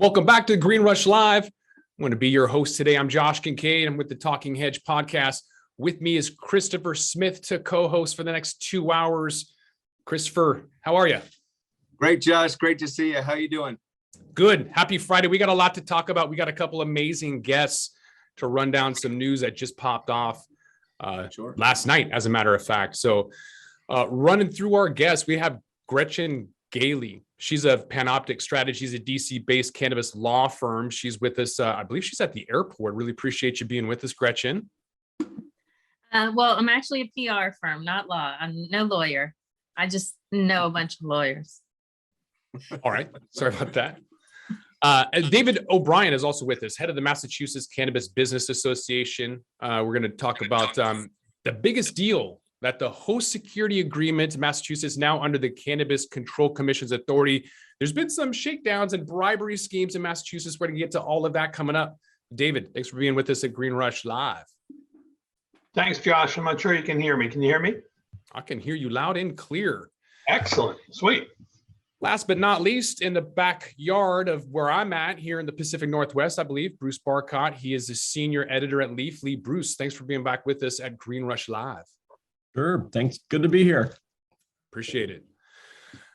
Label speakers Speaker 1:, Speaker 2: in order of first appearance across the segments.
Speaker 1: Welcome back to Green Rush Live. I'm going to be your host today. I'm Josh Kincaid. I'm with the Talking Hedge podcast. With me is Christopher Smith to co-host for the next 2 hours. Christopher, how are you?
Speaker 2: Great, Josh. Great to see you. How you doing?
Speaker 1: Good. Happy Friday. We got a lot to talk about. We got a couple amazing guests to run down some news that just popped off last night, as a matter of fact. So running through our guests, we have Gretchen Gailey. She's of Panoptic Strategies, a DC-based cannabis law firm. She's with us. I believe she's at the airport. Really appreciate you being with us, Gretchen.
Speaker 3: Well, I'm actually a PR firm, not law. I'm no lawyer. I just know a bunch of lawyers.
Speaker 1: All right. Sorry about that. David O'Brien is also with us, head of the Massachusetts Cannabis Business Association. We're going to talk about the biggest deal that the host security agreement, Massachusetts now under the Cannabis Control Commission's authority. There's been some shakedowns and bribery schemes in Massachusetts. We're going to get to all of that coming up. David, thanks for being with us at Green Rush Live.
Speaker 4: Thanks, Josh. I'm not sure you can hear me. Can you hear me?
Speaker 1: I can hear you loud and clear.
Speaker 4: Excellent. Sweet.
Speaker 1: Last but not least, in the backyard of where I'm at here in the Pacific Northwest, I believe, Bruce Barcott. He is the senior editor at Leafly. Bruce, thanks for being back with us at Green Rush Live.
Speaker 5: Sure. Thanks. Good to be here.
Speaker 1: Appreciate it.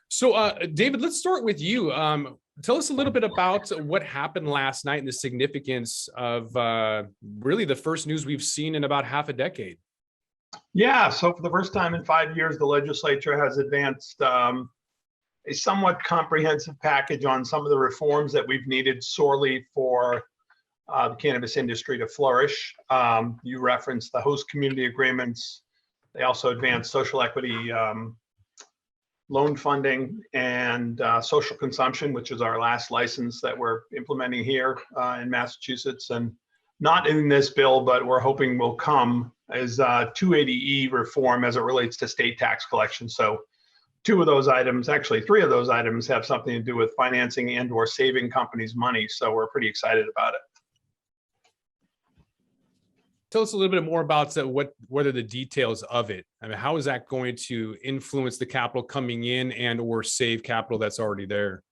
Speaker 1: So, David, let's start with you. Tell us a little bit about what happened last night and the significance of really the first news we've seen in about half a decade.
Speaker 4: Yeah. So for the first time in 5 years, the legislature has advanced a somewhat comprehensive package on some of the reforms that we've needed sorely for the cannabis industry to flourish. You referenced the host community agreements. They also advanced social equity loan funding and social consumption, which is our last license that we're implementing here in Massachusetts. And not in this bill, but we're hoping will come is 280E reform as it relates to state tax collection. So two of those items, actually three of those items, have something to do with financing and or saving companies money. So we're pretty excited about it.
Speaker 1: Tell us a little bit more about what are the details of it. I mean, how is that going to influence the capital coming in and or save capital that's already there?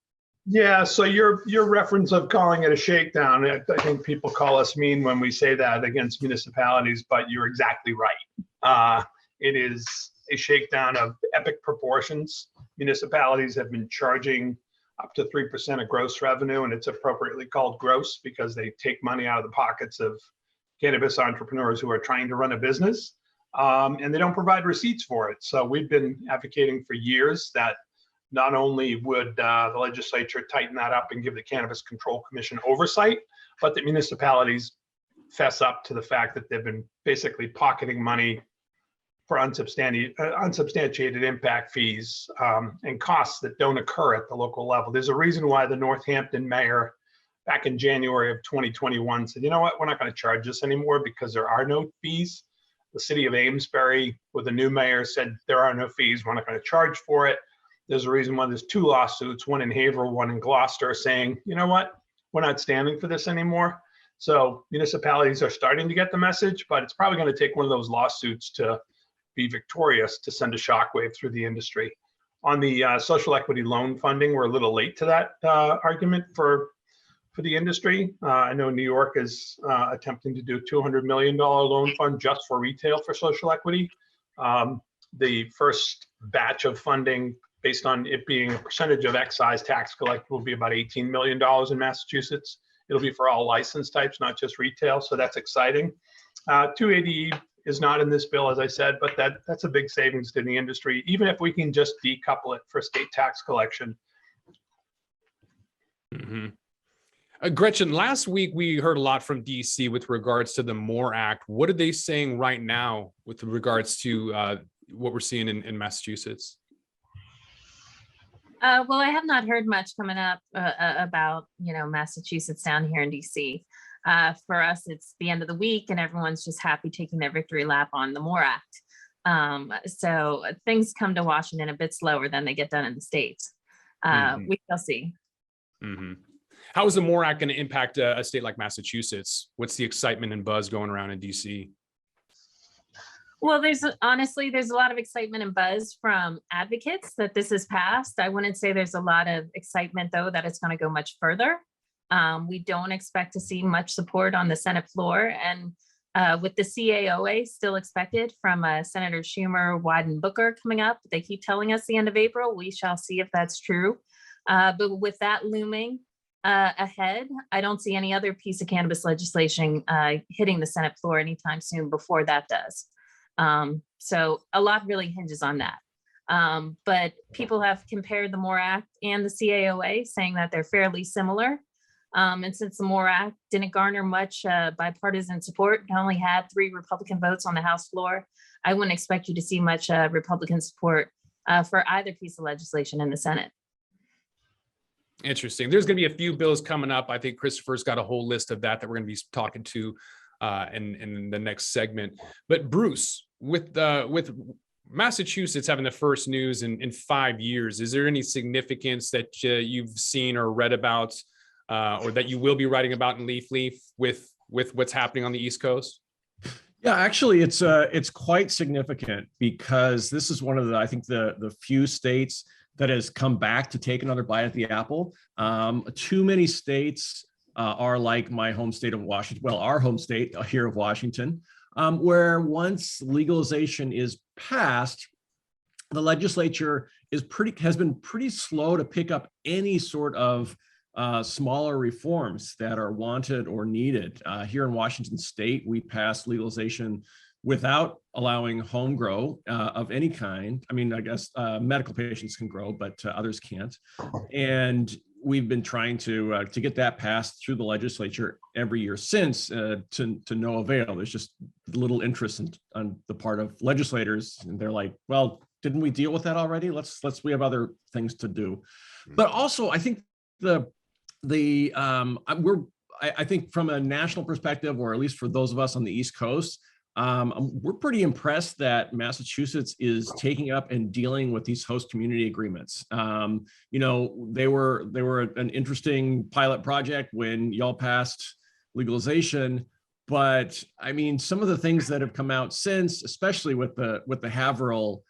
Speaker 4: Yeah, so your reference of calling it a shakedown, I think people call us mean when we say that against municipalities, but you're exactly right. It is a shakedown of epic proportions. Municipalities have been charging up to 3% of gross revenue, and it's appropriately called gross because they take money out of the pockets of cannabis entrepreneurs who are trying to run a business, and they don't provide receipts for it. So we've been advocating for years that not only would the legislature tighten that up and give the Cannabis Control Commission oversight, but that municipalities fess up to the fact that they've been basically pocketing money for unsubstantiated impact fees and costs that don't occur at the local level. There's a reason why the Northampton mayor back in January of 2021 said, you know what, we're not going to charge this anymore because there are no fees. The city of Amesbury with a new mayor said there are no fees, we're not going to charge for it. There's a reason why there's two lawsuits, one in Haverhill, one in Gloucester, saying, you know what, we're not standing for this anymore. So municipalities are starting to get the message, but it's probably going to take one of those lawsuits to be victorious to send a shockwave through the industry. On the social equity loan funding, we're a little late to that argument for the industry. I know New York is attempting to do a $200 million loan fund just for retail for social equity. The first batch of funding, based on it being a percentage of excise tax collected, will be about $18 million in Massachusetts. It'll be for all license types, not just retail, so that's exciting. 280E is not in this bill, as I said, but that's a big savings to the industry, even if we can just decouple it for state tax collection.
Speaker 1: Mm-hmm. Gretchen, last week we heard a lot from DC with regards to the MORE Act. What are they saying right now with regards to what we're seeing in Massachusetts?
Speaker 3: Well, I have not heard much coming up about, Massachusetts down here in DC. For us, it's the end of the week and everyone's just happy taking their victory lap on the MORE Act. So things come to Washington a bit slower than they get done in the States. We shall see.
Speaker 1: Mm-hmm. How is the MORE Act going to impact a state like Massachusetts? What's the excitement and buzz going around in DC?
Speaker 3: Well, there's a lot of excitement and buzz from advocates that this is passed. I wouldn't say there's a lot of excitement, though, that it's going to go much further. We don't expect to see much support on the Senate floor, and with the CAOA still expected from Senator Schumer, Wyden, Booker coming up, they keep telling us the end of April. We shall see if that's true. But with that looming ahead, I don't see any other piece of cannabis legislation hitting the Senate floor anytime soon before that does. So a lot really hinges on that. But people have compared the MORE Act and the CAOA, saying that they're fairly similar. And since the MORE Act didn't garner much bipartisan support, it only had 3 Republican votes on the House floor, I wouldn't expect you to see much Republican support for either piece of legislation in the Senate.
Speaker 1: Interesting. There's going to be a few bills coming up. I think Christopher's got a whole list of that we're going to be talking to in the next segment. But Bruce, with Massachusetts having the first news in 5 years, is there any significance that you've seen or read about, or that you will be writing about in Leaf with what's happening on the East Coast?
Speaker 5: Yeah, actually, it's quite significant, because this is one of I think the few states that has come back to take another bite at the apple. Too many states are like my home state of Washington, well, our home state here of Washington, where once legalization is passed, the legislature has been pretty slow to pick up any sort of smaller reforms that are wanted or needed. Here in Washington state, we passed legalization without allowing home grow of any kind. I mean, I guess medical patients can grow, but others can't. And we've been trying to get that passed through the legislature every year since, to no avail. There's just little interest on the part of legislators, and they're like, well, didn't we deal with that already? We have other things to do. But also, I think I think from a national perspective, or at least for those of us on the East Coast, we're pretty impressed that Massachusetts is taking up and dealing with these host community agreements. You know, they were an interesting pilot project when y'all passed legalization, but I mean, some of the things that have come out since, especially with the Haverhill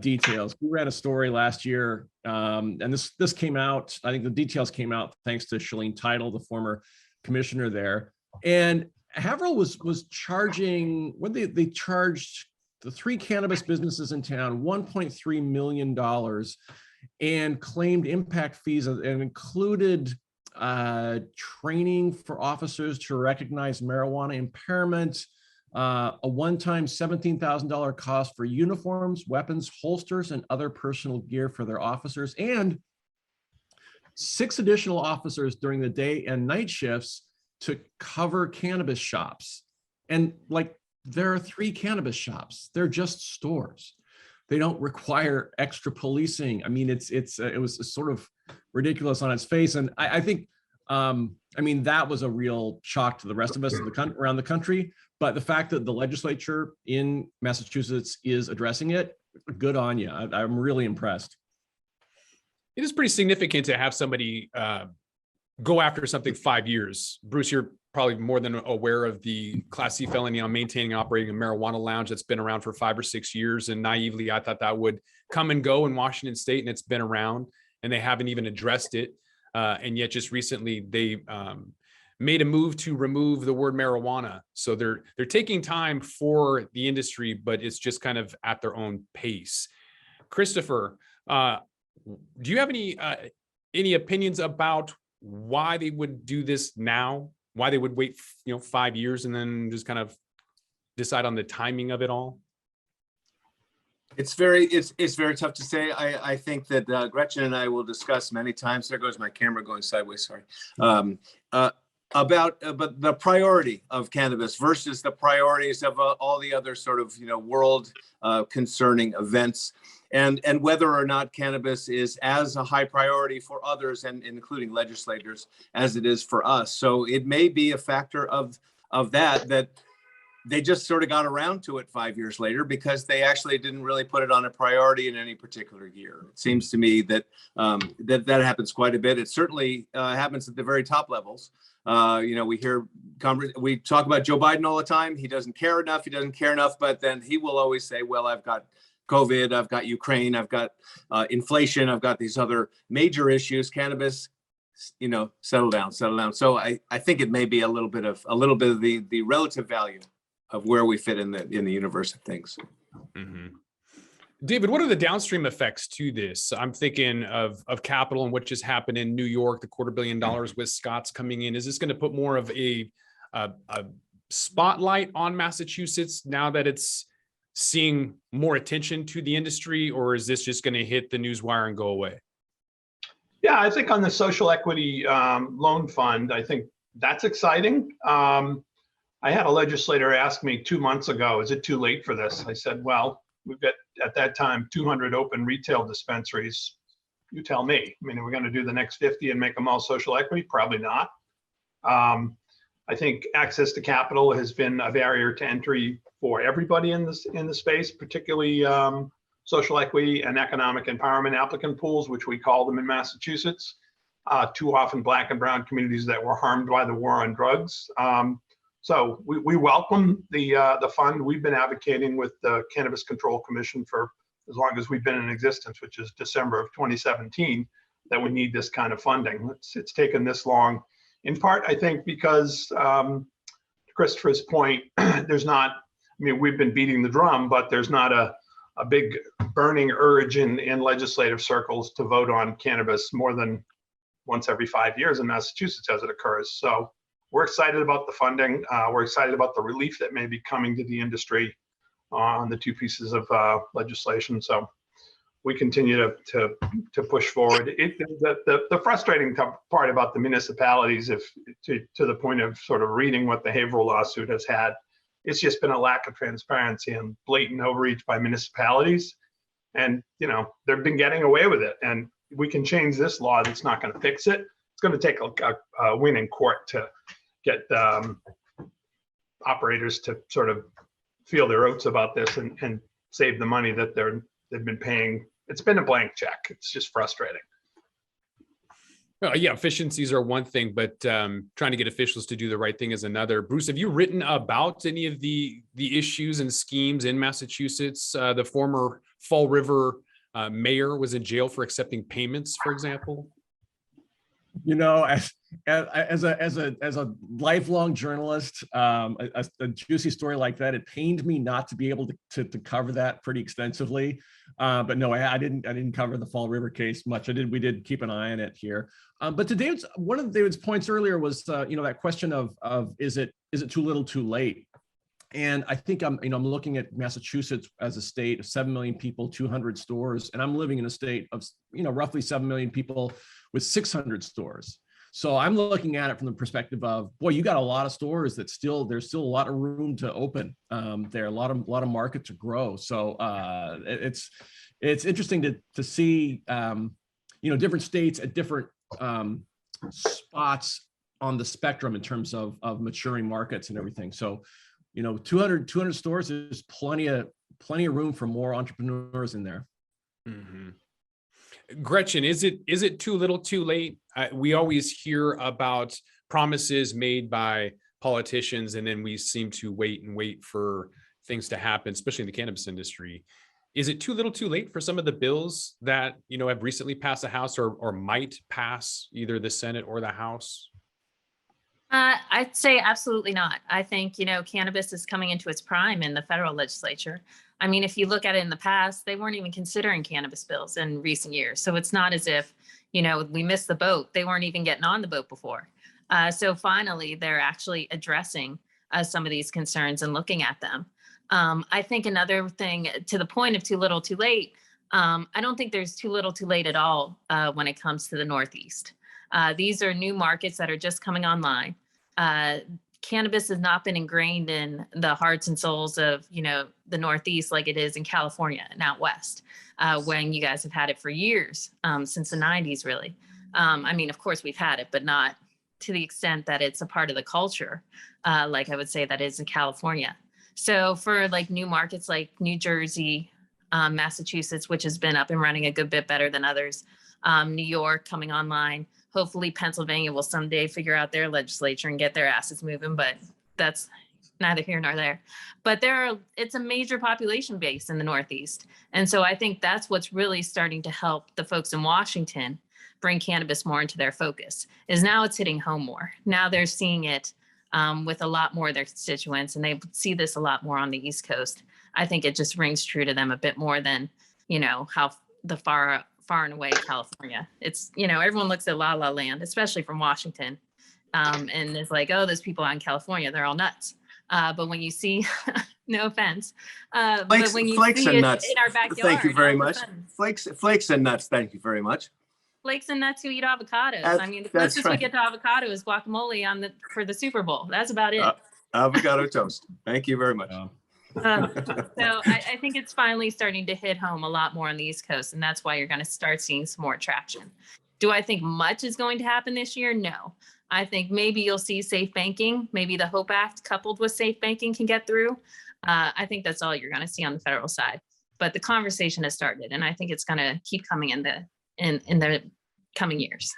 Speaker 5: details. We ran a story last year, and this came out. I think the details came out thanks to Shalene Title, the former commissioner there, and Haverhill was charging, what they charged the 3 cannabis businesses in town $1.3 million, and claimed impact fees, and included training for officers to recognize marijuana impairment, a one-time $17,000 cost for uniforms, weapons, holsters, and other personal gear for their officers, and 6 additional officers during the day and night shifts to cover cannabis shops. And like, there are 3 cannabis shops. They're just stores. They don't require extra policing. I mean, it was sort of ridiculous on its face. And I think, I mean, that was a real shock to the rest of us around the country. But the fact that the legislature in Massachusetts is addressing it, good on you. I'm really impressed.
Speaker 1: It is pretty significant to have somebody go after something 5 years. Bruce, you're probably more than aware of the Class C felony on maintaining and operating a marijuana lounge that's been around for 5 or 6 years. And naively, I thought that would come and go in Washington state, and it's been around, and they haven't even addressed it. And yet just recently they made a move to remove the word marijuana. So they're taking time for the industry, but it's just kind of at their own pace. Christopher, do you have any opinions about why they would do this now? Why they would wait, 5 years and then just kind of decide on the timing of it all?
Speaker 2: It's very tough to say. I think that Gretchen and I will discuss many times. There goes my camera going sideways. Sorry. About but the priority of cannabis versus the priorities of all the other sort of world concerning events, and whether or not cannabis is as a high priority for others, and including legislators, as it is for us. So it may be a factor of that they just sort of got around to it 5 years later, because they actually didn't really put it on a priority in any particular year. It seems to me that that happens quite a bit. It certainly happens at the very top levels. We talk about Joe Biden all the time. He doesn't care enough. But then he will always say, well, I've got COVID, I've got Ukraine, I've got inflation, I've got these other major issues. Cannabis settle down. So I think it may be a little bit of the relative value of where we fit in the universe of things.
Speaker 1: Mm-hmm. David, what are the downstream effects to this? I'm thinking of capital and what just happened in New York, the $250 million with Scott's coming in. Is this going to put more of a spotlight on Massachusetts now that it's seeing more attention to the industry, or is this just going to hit the newswire and go away?
Speaker 4: Yeah, I think on the social equity loan fund, I think that's exciting. I had a legislator ask me 2 months ago, is it too late for this? I said, well, we've got at that time 200 open retail dispensaries. You tell me. I mean, are we going to do the next 50 and make them all social equity? Probably not. I think access to capital has been a barrier to entry for everybody in the space, particularly social equity and economic empowerment applicant pools, which we call them in Massachusetts. Too often Black and brown communities that were harmed by the war on drugs. So we welcome the fund. We've been advocating with the Cannabis Control Commission for as long as we've been in existence, which is December of 2017, that we need this kind of funding. It's taken this long, in part, I think, because to Christopher's point, there's not, I mean, we've been beating the drum, but there's not a big burning urge in legislative circles to vote on cannabis more than once every 5 years in Massachusetts as it occurs. So we're excited about the funding. We're excited about the relief that may be coming to the industry on the two pieces of legislation. So we continue to push forward. The frustrating part about the municipalities, to the point of sort of reading what the Haverhill lawsuit has had, it's just been a lack of transparency and blatant overreach by municipalities. And, they've been getting away with it. And we can change this law. That's not going to fix it. It's going to take a win in court to get operators to sort of feel their oats about this and save the money that they've been paying. It's been a blank check. It's just frustrating.
Speaker 1: Well, yeah, efficiencies are one thing, but trying to get officials to do the right thing is another. Bruce, have you written about any of the issues and schemes in Massachusetts? The former Fall River mayor was in jail for accepting payments, for example.
Speaker 5: As a lifelong journalist, a juicy story like that, it pained me not to be able to cover that pretty extensively. But no, I didn't cover the Fall River case much. We did keep an eye on it here. But to one of David's points earlier was that question of is it too little, too late? And I think I'm looking at Massachusetts as a state of 7 million people, 200 stores, and I'm living in a state of roughly 7 million people with 600 stores. So I'm looking at it from the perspective of, boy, you got a lot of stores that there's still a lot of room to open. There are a lot of market to grow. So it's interesting to see different states at different spots on the spectrum in terms of maturing markets and everything. So 200 stores, there's plenty of room for more entrepreneurs in there.
Speaker 1: Mm-hmm. Gretchen, is it too little, too late? We always hear about promises made by politicians, and then we seem to wait for things to happen, especially in the cannabis industry. Is it too little, too late for some of the bills that have recently passed the House or might pass either the Senate or the House?
Speaker 3: I'd say absolutely not. I think, cannabis is coming into its prime in the federal legislature. I mean, if you look at it in the past, they weren't even considering cannabis bills in recent years. So it's not as if, we missed the boat. They weren't even getting on the boat before. So finally, they're actually addressing some of these concerns and looking at them. I think another thing, to the point of too little, too late, I don't think there's too little, too late at all when it comes to the Northeast. These are new markets that are just coming online. Cannabis has not been ingrained in the hearts and souls of, the Northeast like it is in California and out West, when you guys have had it for years, since the 90s, really. I mean, of course we've had it, but not to the extent that it's a part of the culture, like I would say that is in California. So for new markets like New Jersey, Massachusetts, which has been up and running a good bit better than others, New York coming online, hopefully Pennsylvania will someday figure out their legislature and get their asses moving, but that's neither here nor there. But it's a major population base in the Northeast. And so I think that's what's really starting to help the folks in Washington bring cannabis more into their focus, is now it's hitting home more. Now they're seeing it with a lot more of their constituents, and they see this a lot more on the East Coast. I think it just rings true to them a bit more than, how the far and away California. It's, everyone looks at La La Land, especially from Washington, and it's like, oh, those people out in California, they're all nuts. But when you see, no offense, but when you
Speaker 2: flakes
Speaker 3: see
Speaker 2: and
Speaker 3: it
Speaker 2: nuts.
Speaker 3: in our backyard,
Speaker 2: Thank you very
Speaker 3: all of a
Speaker 2: much.
Speaker 3: sudden,
Speaker 2: Flakes and nuts. Thank you very much.
Speaker 3: flakes and nuts who eat avocados.
Speaker 2: That's-
Speaker 3: I mean, the
Speaker 2: that's
Speaker 3: closest we
Speaker 2: right.
Speaker 3: get to avocado is guacamole for the Super Bowl. That's about it.
Speaker 2: Avocado toast. Thank you very much.
Speaker 3: So I think it's finally starting to hit home a lot more on the East Coast, and that's why you're going to start seeing some more traction. Do I think much is going to happen this year? No. I think maybe you'll see safe banking. Maybe the HOPE Act coupled with safe banking can get through. I think that's all you're going to see on the federal side. But the conversation has started, and I think it's going to keep coming in the coming years.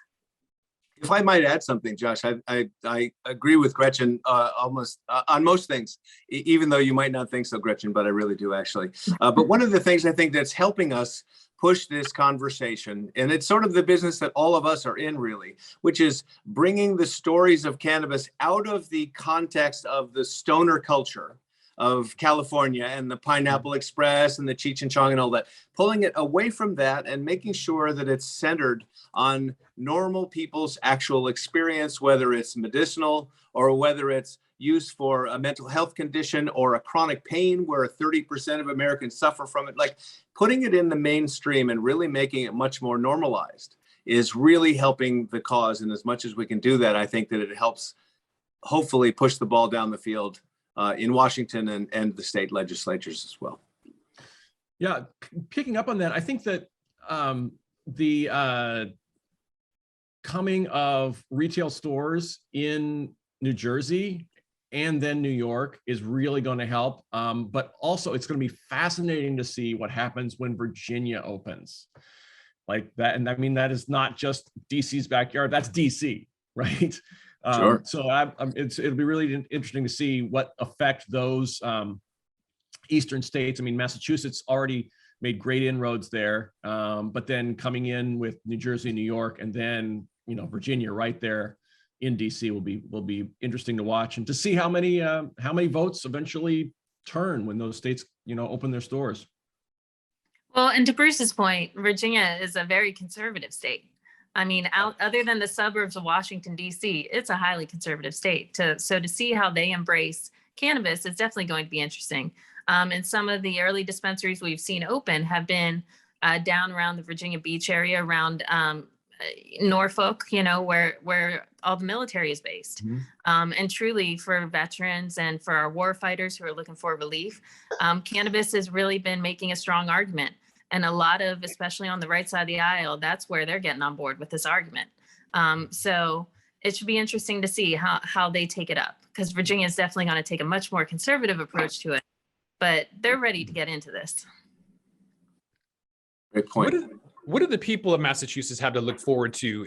Speaker 2: If I might add something, Josh, I agree with Gretchen almost on most things, even though you might not think so, Gretchen, but I really do actually. But one of the things I think that's helping us push this conversation, and it's sort of the business that all of us are in really, which is bringing the stories of cannabis out of the context of the stoner culture of California and the Pineapple Express and the Cheech and Chong and all that, pulling it away from that and making sure that it's centered on normal people's actual experience, whether it's medicinal or whether it's used for a mental health condition or a chronic pain where 30% of Americans suffer from it. Like putting it in the mainstream and really making it much more normalized is really helping the cause. And as much as we can do that, I think that it helps hopefully push the ball down the field in Washington and the state legislatures as well.
Speaker 5: Yeah, picking up on that, I think that the coming of retail stores in New Jersey and then New York is really going to help. But also it's going to be fascinating to see what happens when Virginia opens like that. And I mean, that is not just DC's backyard, that's DC, right?
Speaker 2: Sure.
Speaker 5: So it'll be really interesting to see what effect those eastern states. I mean, Massachusetts already made great inroads there, but then coming in with New Jersey, New York, and then Virginia right there in DC will be interesting to watch and to see how many votes eventually turn when those states open their stores.
Speaker 3: Well, and to Bruce's point, Virginia is a very conservative state. I mean, other than the suburbs of Washington, D.C., it's a highly conservative state. So to see how they embrace cannabis is definitely going to be interesting. And some of the early dispensaries we've seen open have been down around the Virginia Beach area, around Norfolk, where all the military is based. Mm-hmm. And truly for veterans and for our war fighters who are looking for relief, cannabis has really been making a strong argument. And a lot of, especially on the right side of the aisle, that's where they're getting on board with this argument. So it should be interesting to see how they take it up, because Virginia is definitely going to take a much more conservative approach to it, but they're ready to get into this.
Speaker 2: Great point.
Speaker 1: What do the people of Massachusetts have to look forward to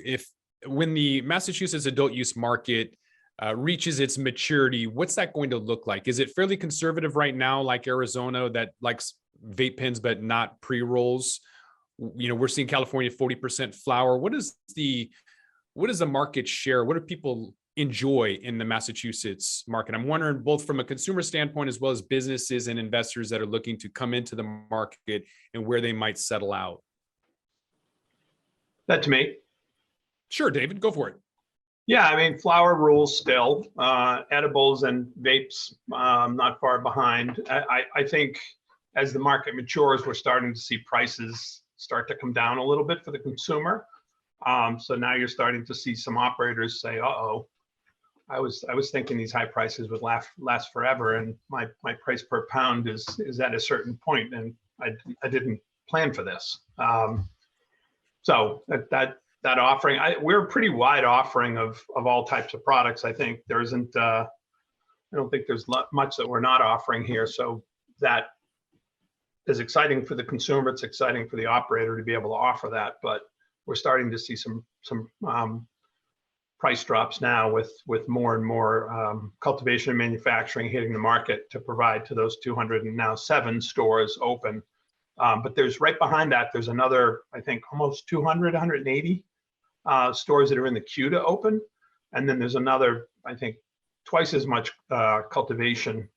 Speaker 1: when the Massachusetts adult use market reaches its maturity? What's that going to look like? Is it fairly conservative right now, like Arizona, that likes vape pens but not pre-rolls? We're seeing California 40% flower. What is the market share? What do people enjoy in the Massachusetts market? I'm wondering, both from a consumer standpoint as well as businesses and investors that are looking to come into the market, and where they might settle out.
Speaker 4: That to me.
Speaker 1: Sure, David, go for it.
Speaker 4: Yeah, I mean, flower rules still. Edibles and vapes not far behind. I think as the market matures, we're starting to see prices start to come down a little bit for the consumer. So now you're starting to see some operators say, "Uh-oh, I was thinking these high prices would last forever, and my price per pound is at a certain point, and I didn't plan for this." So that offering, we're a pretty wide offering of all types of products. I think there isn't. I don't think there's much that we're not offering here. So that is exciting for the consumer. It's exciting for the operator to be able to offer that. But we're starting to see some price drops now with more and more cultivation and manufacturing hitting the market to provide to those 207 stores open. But there's right behind that, there's another, I think, almost 180 stores that are in the queue to open. And then there's another, I think, twice as much cultivation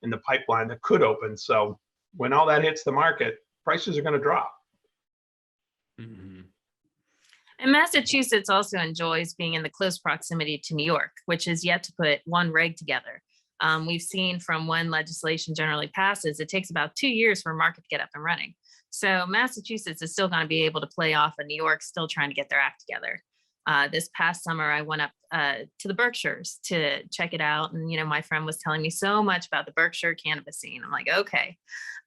Speaker 4: in the pipeline that could open. So when all that hits the market, prices are going to drop.
Speaker 1: Mhm.
Speaker 3: And Massachusetts also enjoys being in the close proximity to New York, which has yet to put one reg together. We've seen from when legislation generally passes, it takes about 2 years for a market to get up and running. So Massachusetts is still going to be able to play off of New York still trying to get their act together. This past summer, I went up to the Berkshires to check it out. And, my friend was telling me so much about the Berkshire cannabis scene. I'm like, okay.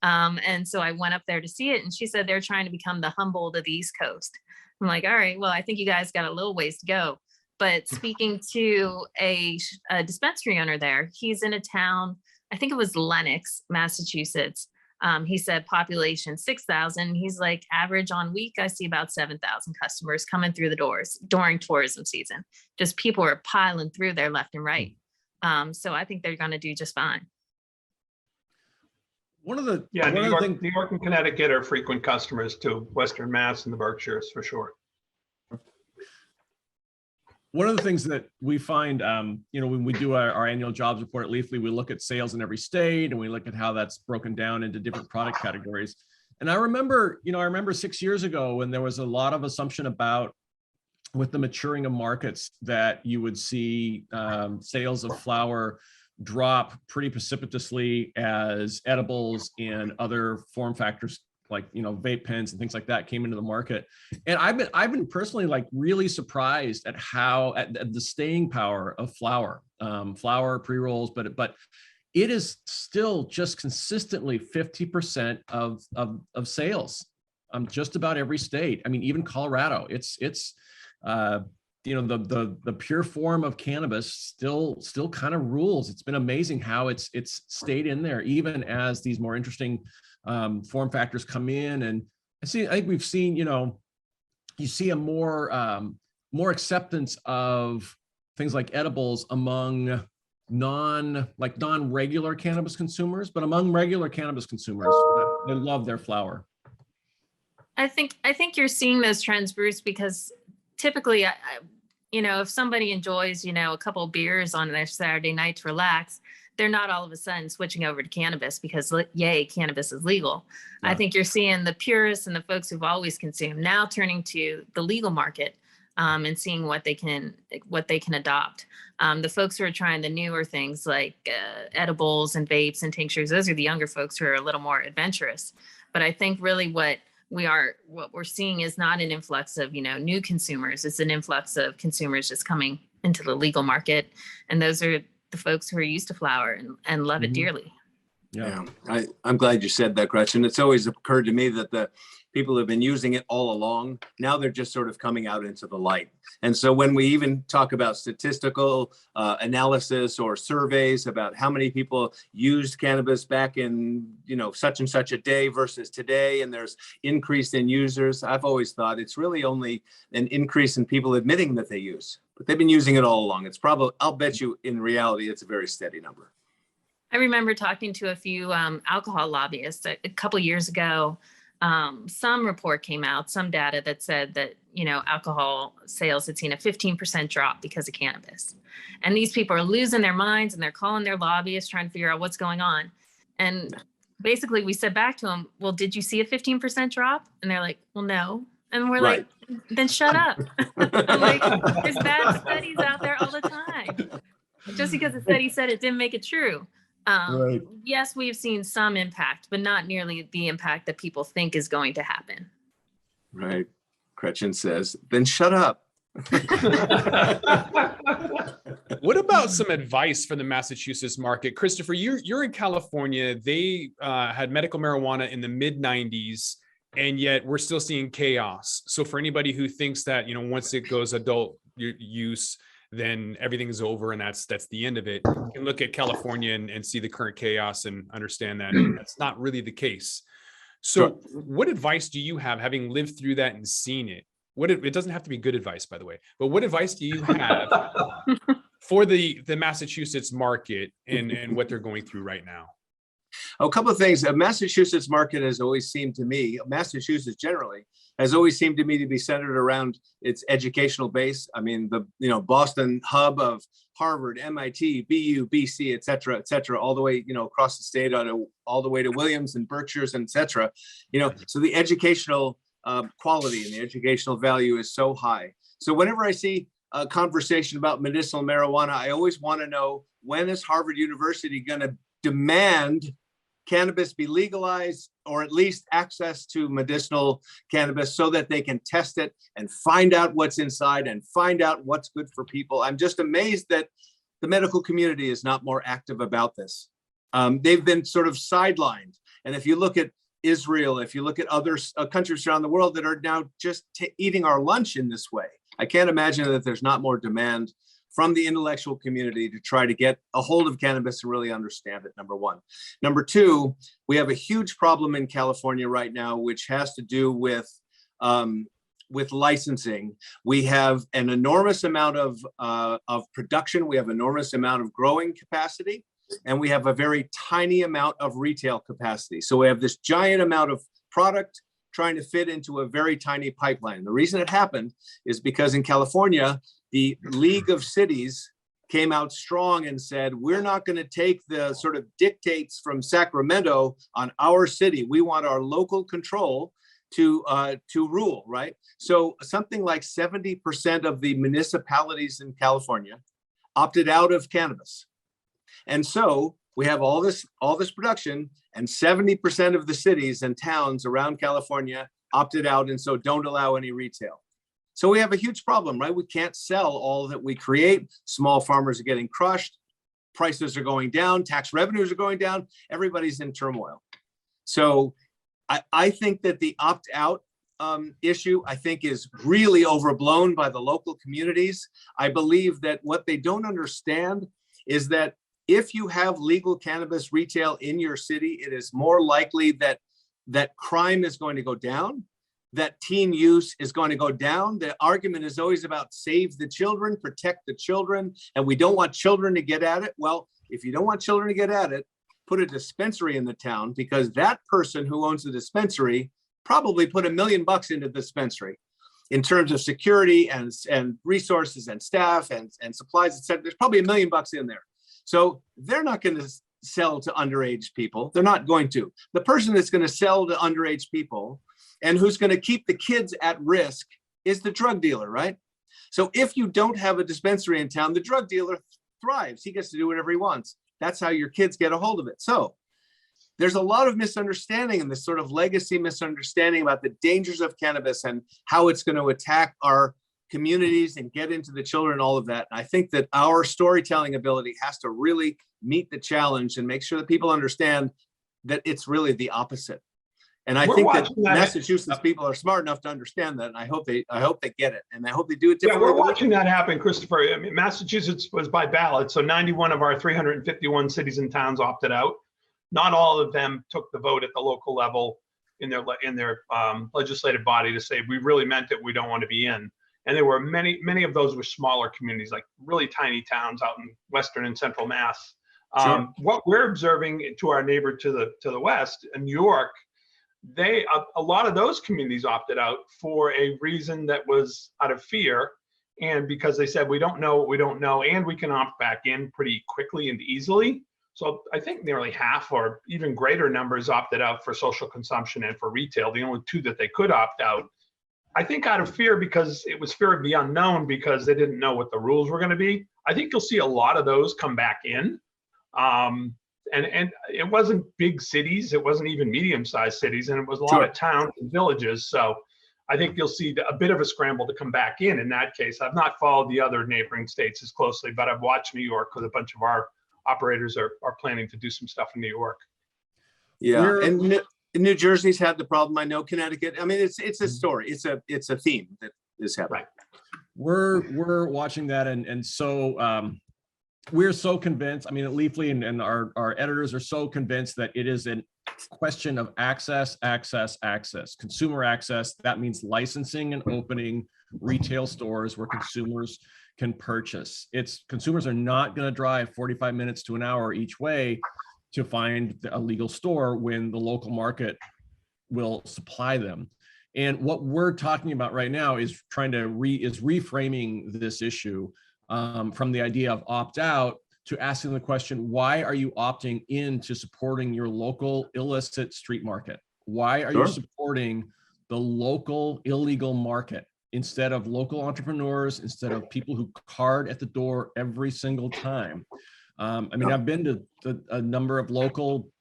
Speaker 3: And so I went up there to see it. And she said they're trying to become the Humboldt of the East Coast. I'm like, all right, well, I think you guys got a little ways to go. But speaking to a dispensary owner there, he's in a town, I think it was Lenox, Massachusetts. He said population 6,000. He's like, average on week, I see about 7,000 customers coming through the doors during tourism season. Just people are piling through there left and right. So I think they're going to do just fine.
Speaker 5: One of the
Speaker 4: New York and Connecticut are frequent customers to Western Mass and the Berkshires for sure.
Speaker 5: One of the things that we find, when we do our annual jobs report at Leafly, we look at sales in every state and we look at how that's broken down into different product categories. And I remember 6 years ago when there was a lot of assumption about, with the maturing of markets, that you would see sales of flower drop pretty precipitously as edibles and other form factors like vape pens and things like that came into the market. And I've been personally really surprised at how at the staying power of flower pre-rolls, but it is still just consistently 50% of sales. Just about every state. I mean, even Colorado, it's the pure form of cannabis still kind of rules. It's been amazing how it's stayed in there, even as these more interesting form factors come in. And I think we've seen, you see a more acceptance of things like edibles among non-regular cannabis consumers, but among regular cannabis consumers, they love their flower.
Speaker 3: I think you're seeing those trends, Bruce, because typically, if somebody enjoys, a couple of beers on their Saturday night to relax, they're not all of a sudden switching over to cannabis because, yay, cannabis is legal. Yeah. I think you're seeing the purists and the folks who've always consumed now turning to the legal market and seeing what they can adopt. The folks who are trying the newer things like edibles and vapes and tinctures, those are the younger folks who are a little more adventurous. But I think really what we're seeing is not an influx of, new consumers. It's an influx of consumers just coming into the legal market. And those are the folks who are used to flower and love it dearly.
Speaker 2: Yeah. I'm glad you said that, Gretchen. It's always occurred to me that the people have been using it all along. Now they're just sort of coming out into the light. And so when we even talk about statistical analysis or surveys about how many people used cannabis back in, such and such a day versus today, and there's increase in users, I've always thought it's really only an increase in people admitting that they use, but they've been using it all along. It's probably, I'll bet you in reality, it's a very steady number.
Speaker 3: I remember talking to a few alcohol lobbyists a couple of years ago. Some report came out, some data that said that, alcohol sales had seen a 15% drop because of cannabis. And these people are losing their minds and they're calling their lobbyists trying to figure out what's going on. And basically we said back to them, well, did you see a 15% drop? And they're like, well, no. And we're like, then shut up. I'm like, there's bad studies out there all the time. Just because the study said it didn't make it true. Yes, we've seen some impact, but not nearly the impact that people think is going to happen.
Speaker 2: Right. Gretchen says, then shut up.
Speaker 1: What about some advice for the Massachusetts market? Christopher, you're in California. They had medical marijuana in the mid-90s, and yet we're still seeing chaos. So for anybody who thinks that, once it goes adult use, then everything's over and that's the end of it. You can look at California and see the current chaos and understand that that's not really the case. So what advice do you have, having lived through that and seen it? It doesn't have to be good advice, by the way, but what advice do you have for the Massachusetts market and what they're going through right now?
Speaker 2: A couple of things. Massachusetts market has always seemed to me, Massachusetts generally, has always seemed to me to be centered around its educational base. I mean, the Boston hub of Harvard, MIT, BU, BC, et cetera, all the way, across the state, all the way to Williams and Berkshires, and et cetera. So the educational quality and the educational value is so high. So whenever I see a conversation about medicinal marijuana, I always want to know, when is Harvard University going to demand cannabis be legalized, or at least access to medicinal cannabis, so that they can test it and find out what's inside and find out what's good for people. I'm just amazed that the medical community is not more active about this. They've been sort of sidelined. And if you look at Israel, if you look at other countries around the world that are now just eating our lunch in this way, I can't imagine that there's not more demand from the intellectual community to try to get a hold of cannabis and really understand it, number one. Number two, we have a huge problem in California right now, which has to do with licensing. We have an enormous amount of production. We have an enormous amount of growing capacity, and we have a very tiny amount of retail capacity. So we have this giant amount of product trying to fit into a very tiny pipeline. The reason it happened is because in California, the League of Cities came out strong and said, we're not going to take the sort of dictates from Sacramento on our city. We want our local control to rule, right? So something like 70% of the municipalities in California opted out of cannabis. And so we have all this production, and 70% of the cities and towns around California opted out, and so don't allow any retail. So we have a huge problem, right? We can't sell all that we create. Small farmers are getting crushed. Prices are going down. Tax revenues are going down. Everybody's in turmoil. So I think that the opt-out issue, I think, is really overblown by the local communities. I believe that what they don't understand is that if you have legal cannabis retail in your city, it is more likely that crime is going to go down, that teen use is going to go down. The argument is always about save the children, protect the children, and we don't want children to get at it. Well, if you don't want children to get at it, put a dispensary in the town, because that person who owns the dispensary probably put $1 million into the dispensary in terms of security and resources and staff and supplies, etc. There's probably $1 million in there. So they're not going to sell to underage people. They're not going to. The person that's going to sell to underage people and who's going to keep the kids at risk is the drug dealer, right? So if you don't have a dispensary in town, the drug dealer thrives. He gets to do whatever he wants. That's how your kids get a hold of it. So there's a lot of misunderstanding and this sort of legacy misunderstanding about the dangers of cannabis and how it's going to attack our communities and get into the children, all of that. And I think that our storytelling ability has to really meet the challenge and make sure that people understand that it's really the opposite. And I think that Massachusetts people are smart enough to understand that. And I hope they get it, and I hope they do it differently.
Speaker 4: Yeah, we're watching that happen, Christopher. I mean, Massachusetts was by ballot, so 91 of our 351 cities and towns opted out. Not all of them took the vote at the local level in their legislative body to say we really meant it. We don't want to be in. And there were many of those were smaller communities, like really tiny towns out in Western and Central Mass. Sure. What we're observing to our neighbor to the west, in New York, a lot of those communities opted out for a reason that was out of fear, and because they said we don't know what we don't know, and we can opt back in pretty quickly and easily. So I think nearly half or even greater numbers opted out for social consumption and for retail, the only two that they could opt out. I think out of fear, because it was fear of the unknown, because they didn't know what the rules were going to be. I think you'll see a lot of those come back in. And it wasn't big cities, it wasn't even medium-sized cities, and it was a lot of towns and villages. So I think you'll see a bit of a scramble to come back in that case. I've not followed the other neighboring states as closely, but I've watched New York, because a bunch of our operators are planning to do some stuff in New York.
Speaker 2: Yeah, and New Jersey's had the problem. I know Connecticut. I mean, it's a story. It's a theme that is happening.
Speaker 5: Right. We're watching that, and so we're so convinced. I mean, at Leafly and our editors are so convinced that it is a question of access, consumer access. That means licensing and opening retail stores where consumers can purchase. Consumers are not going to drive 45 minutes to an hour each way to find a legal store when the local market will supply them. And what we're talking about right now is reframing this issue from the idea of opt out to asking the question, why are you opting into supporting your local illicit street market? Why are you supporting the local illegal market instead of local entrepreneurs, instead of people who card at the door every single time? I mean, I've been to a number of local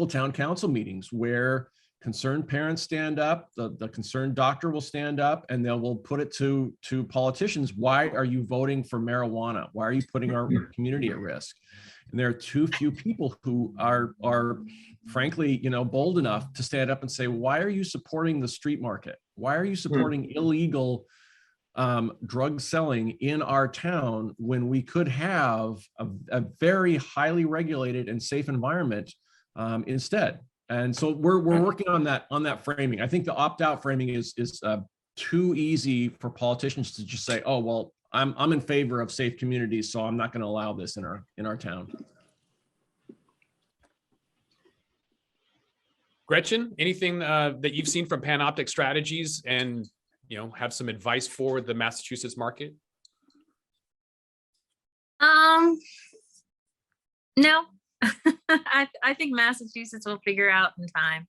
Speaker 5: town council meetings where concerned parents stand up, the concerned doctor will stand up, and will put it to politicians. Why are you voting for marijuana? Why are you putting our community at risk? And there are too few people who are frankly, bold enough to stand up and say, why are you supporting the street market? Why are you supporting illegal drug selling in our town when we could have a very highly regulated and safe environment instead? And so we're working on that framing. I think the opt-out framing is too easy for politicians to just say, oh, well, I'm in favor of safe communities, so I'm not going to allow this in our town.
Speaker 1: Gretchen, anything that you've seen from Panoptic Strategies and have some advice for the Massachusetts market?
Speaker 3: No. I think Massachusetts will figure out in time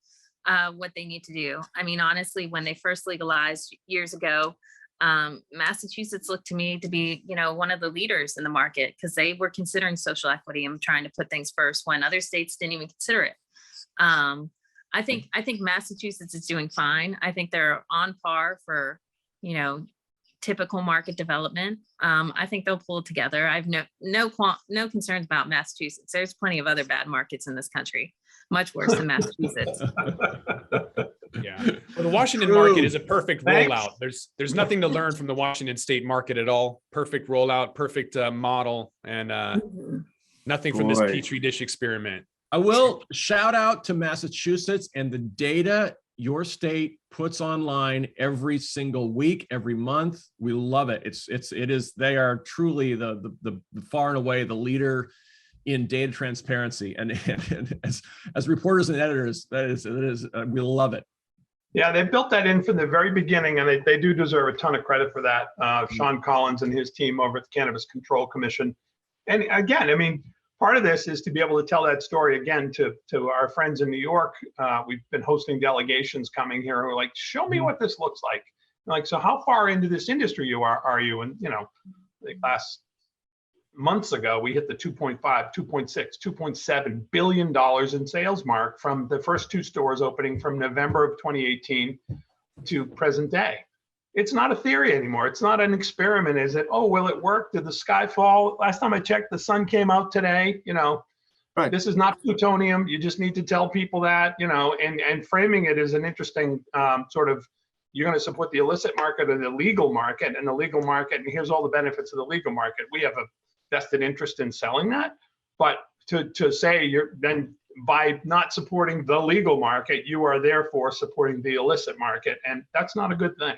Speaker 3: what they need to do. I mean, honestly, when they first legalized years ago, Massachusetts looked to me to be, one of the leaders in the market because they were considering social equity and trying to put things first when other states didn't even consider it. I think Massachusetts is doing fine. I think they're on par for, typical market development. I think they'll pull it together. I have no concerns about Massachusetts. There's plenty of other bad markets in this country, much worse than Massachusetts.
Speaker 1: Yeah. Well, the Washington market is a perfect rollout. There's nothing to learn from the Washington state market at all. Perfect rollout, perfect model, and nothing from this Petri dish experiment.
Speaker 5: I will shout out to Massachusetts and the data your state puts online every single week, every month. We love it. They are truly the far and away the leader in data transparency. And as reporters and editors, we love it.
Speaker 4: Yeah, they built that in from the very beginning, and they do deserve a ton of credit for that. Sean Collins and his team over at the Cannabis Control Commission. And again, I mean, part of this is to be able to tell that story again to our friends in New York. We've been hosting delegations coming here who are like, show me what this looks like. Like, so how far into this industry are you? And, like last months ago, we hit the 2.5, 2.6, $2.7 billion in sales mark from the first two stores opening from November of 2018 to present day. It's not a theory anymore. It's not an experiment. Is it, oh, will it work? Did the sky fall? Last time I checked, the sun came out today. Right. This is not plutonium. You just need to tell people that, and framing it as an interesting sort of, you're going to support the illicit market or the legal market, and the legal market, and here's all the benefits of the legal market. We have a vested interest in selling that. But to say then by not supporting the legal market, you are therefore supporting the illicit market. And that's not a good thing.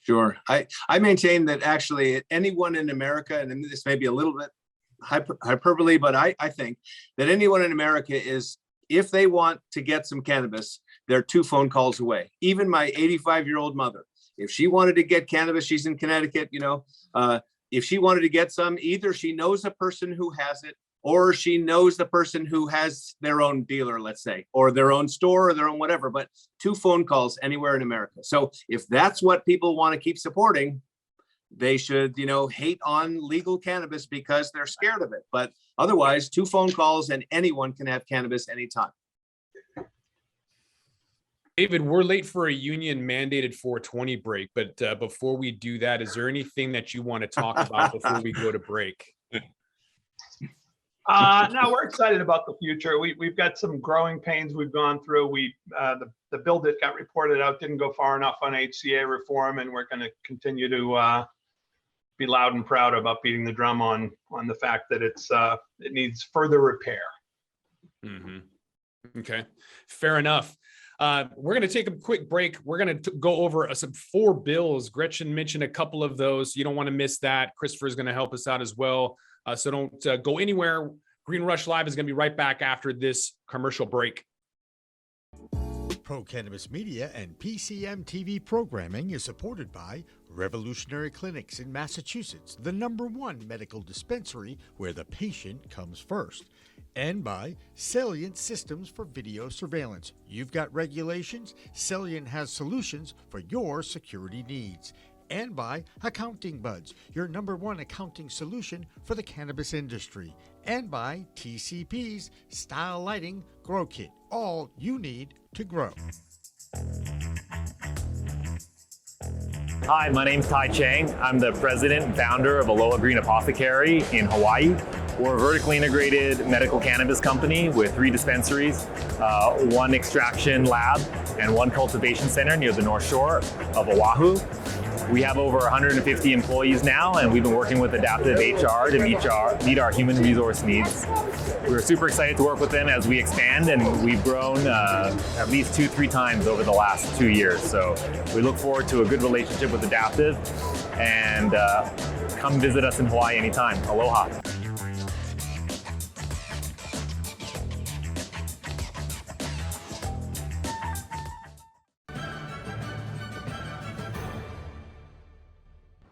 Speaker 2: Sure. I maintain that actually anyone in America, and this may be a little bit hyperbole, but I think that anyone in America is, if they want to get some cannabis, they're 2 phone calls away. Even my 85-year-old mother, if she wanted to get cannabis, she's in Connecticut, if she wanted to get some, either she knows a person who has it, or she knows the person who has their own dealer, let's say, or their own store or their own whatever, but 2 phone calls anywhere in America. So if that's what people want to keep supporting, they should, hate on legal cannabis because they're scared of it. But otherwise, 2 phone calls and anyone can have cannabis anytime.
Speaker 1: David, we're late for a union mandated 420 break, but before we do that, is there anything that you want to talk about before we go to break?
Speaker 4: No, we're excited about the future. We've got some growing pains we've gone through. The bill that got reported out didn't go far enough on HCA reform, and we're going to continue to be loud and proud about beating the drum on the fact that it needs further repair.
Speaker 1: Mm-hmm. Okay, fair enough. We're going to take a quick break. We're going to go over some 4 bills. Gretchen mentioned a couple of those. You don't want to miss that. Christopher is going to help us out as well. So don't go anywhere. Green Rush Live is going to be right back after this commercial break.
Speaker 6: Pro Cannabis Media and PCM TV programming is supported by Revolutionary Clinics in Massachusetts, the #1 medical dispensary where the patient comes first, and by Salient Systems for Video Surveillance. You've got regulations, Salient has solutions for your security needs. And by Accounting Buds, your #1 accounting solution for the cannabis industry. And by TCP's Style Lighting Grow Kit, all you need to grow.
Speaker 7: Hi, my name's Tai Chang. I'm the president and founder of Aloha Green Apothecary in Hawaii. We're a vertically integrated medical cannabis company with 3 dispensaries, 1 extraction lab, and 1 cultivation center near the North Shore of Oahu. We have over 150 employees now, and we've been working with Adaptive HR to meet our human resource needs. We're super excited to work with them as we expand, and we've grown at least 2-3 times over the last 2 years. So we look forward to a good relationship with Adaptive, and come visit us in Hawaii anytime. Aloha.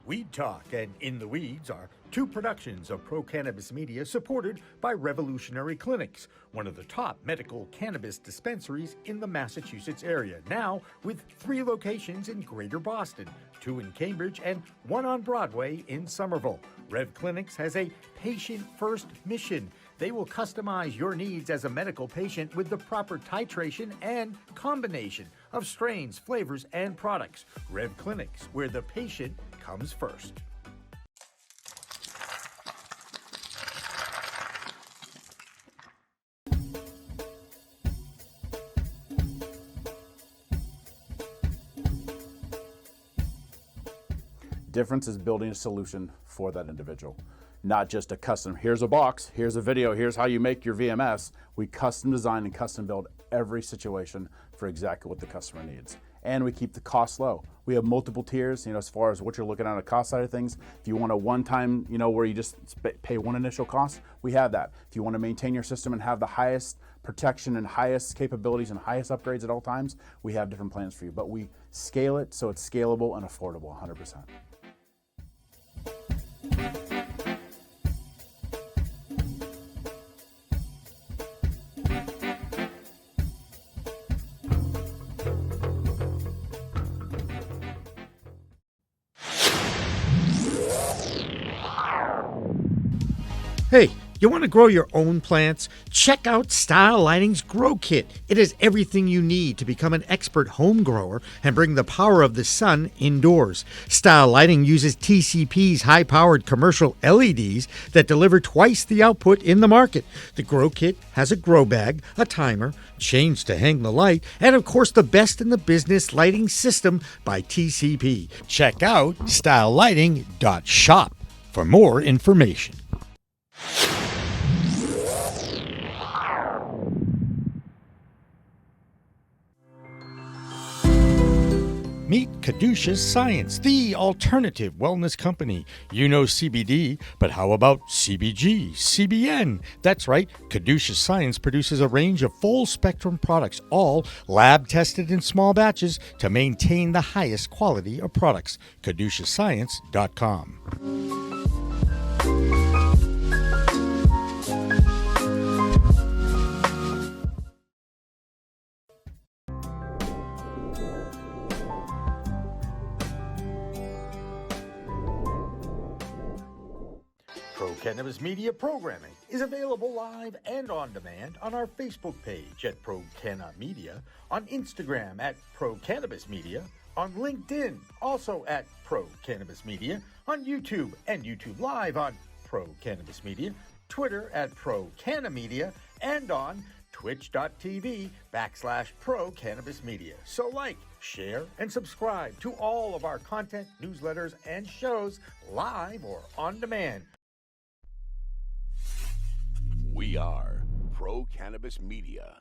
Speaker 6: Weed Talk and In the Weeds are 2 productions of Pro Cannabis Media supported by Revolutionary Clinics, one of the top medical cannabis dispensaries in the Massachusetts area, now with 3 locations in Greater Boston, 2 in Cambridge and 1 on Broadway in Somerville. Rev Clinics has a patient-first mission. They will customize your needs as a medical patient with the proper titration and combination of strains, flavors, and products. Rev Clinics, where the patient comes first.
Speaker 8: Difference is building a solution for that individual. Not just a custom, here's a box, here's a video, here's how you make your VMS. We custom design and custom build every situation for exactly what the customer needs. And we keep the costs low. We have multiple tiers, as far as what you're looking at on the cost side of things. If you want a one-time, where you just pay one initial cost, we have that. If you want to maintain your system and have the highest protection and highest capabilities and highest upgrades at all times, we have different plans for you. But we scale it so it's scalable and affordable 100%.
Speaker 6: Hey, you want to grow your own plants? Check out Style Lighting's Grow Kit. It has everything you need to become an expert home grower and bring the power of the sun indoors. Style Lighting uses TCP's high-powered commercial LEDs that deliver twice the output in the market. The Grow Kit has a grow bag, a timer, chains to hang the light, and of course the best in the business lighting system by TCP. Check out stylelighting.shop for more information. Meet Caduceus Science, the alternative wellness company. You know CBD, but how about CBG, CBN? That's right, Caduceus Science produces a range of full-spectrum products, all lab-tested in small batches to maintain the highest quality of products. CaduceusScience.com. Pro Cannabis Media programming is available live and on demand on our Facebook page at Pro Canna Media, on Instagram at Pro Cannabis Media, on LinkedIn also at Pro Cannabis Media, on YouTube and YouTube Live on Pro Cannabis Media, Twitter at Pro Canna Media, and on twitch.tv/Pro Cannabis Media. So like, share, and subscribe to all of our content, newsletters, and shows live or on demand.
Speaker 9: We are Pro Cannabis Media.